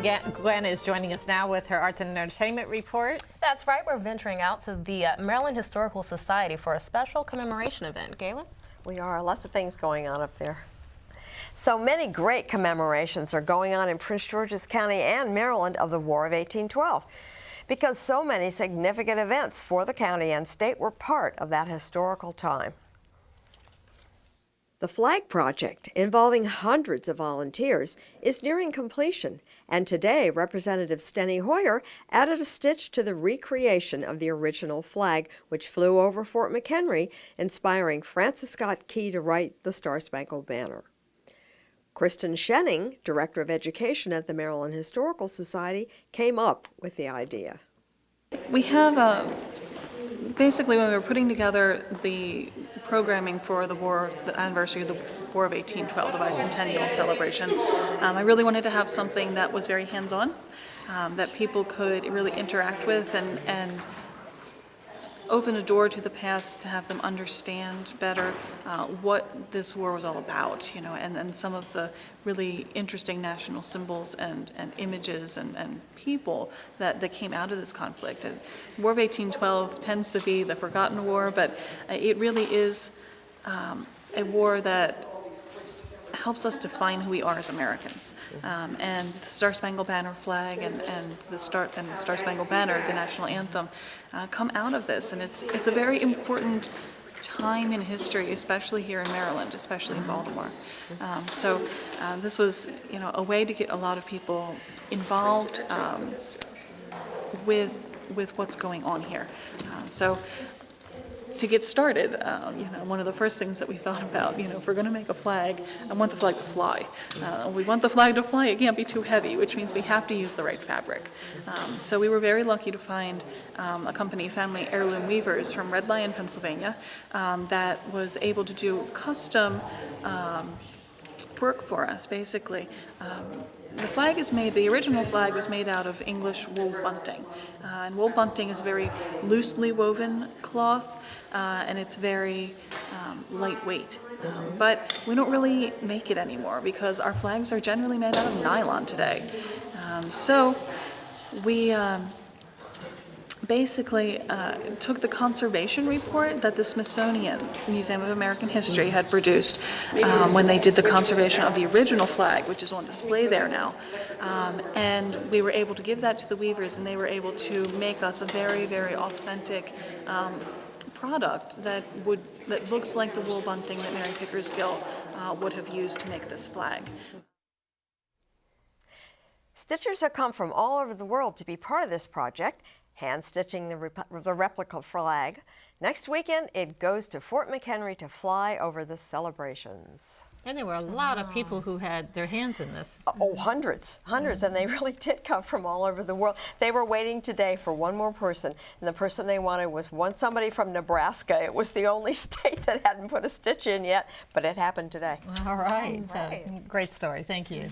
Gailyn Gwin is joining us now with her arts and entertainment report. That's right. We're venturing out to the Maryland Historical Society for a special commemoration event. Gailyn? We are. Lots of things going on up there. So many great commemorations are going on in Prince George's County and Maryland of the War of 1812, because so many significant events for the county and state were part of that historical time. The flag project, involving hundreds of volunteers, is nearing completion, and today Representative Steny Hoyer added a stitch to the recreation of the original flag, which flew over Fort McHenry, inspiring Francis Scott Key to write the Star-Spangled Banner. Kristin Schenning, Director of Education at the Maryland Historical Society, came up with the idea. We have basically, when we were putting together the programming for the war, the anniversary of the War of 1812, the bicentennial celebration, I really wanted to have something that was very hands-on, that people could really interact with and open a door to the past, to have them understand better what this war was all about, you know, and some of the really interesting national symbols and images and people that came out of this conflict. And War of 1812 tends to be the forgotten war, but it really is a war that helps us define who we are as Americans. And the Star-Spangled Banner flag and the Star-Spangled Banner, the national anthem, come out of this. And it's a very important time in history, especially here in Maryland, especially in Baltimore. So this was, you know, a way to get a lot of people involved with what's going on here. So to get started, you know, one of the first things that we thought about, you know, if we're going to make a flag, I want the flag to fly. We want the flag to fly. It can't be too heavy, which means we have to use the right fabric. So we were very lucky to find a company, Family Heirloom Weavers from Red Lion, Pennsylvania, that was able to do custom work for us, basically. The flag is made, the original flag was made out of English wool bunting. And wool bunting is very loosely woven cloth, and it's very lightweight. But we don't really make it anymore because our flags are generally made out of nylon today. So we basically took the conservation report that the Smithsonian Museum of American History had produced when they did the conservation of the original flag, which is on display there now. And we were able to give that to the weavers, and they were able to make us a very, very authentic product that looks like the wool bunting that Mary Pickersgill would have used to make this flag. Stitchers have come from all over the world to be part of this project, hand-stitching the replica flag. Next weekend, it goes to Fort McHenry to fly over the celebrations. And there were a lot of people who had their hands in this. Oh, hundreds, and they really did come from all over the world. They were waiting today for one more person, and the person they wanted was somebody from Nebraska. It was the only state that hadn't put a stitch in yet, but it happened today. All right. Great story. Thank you.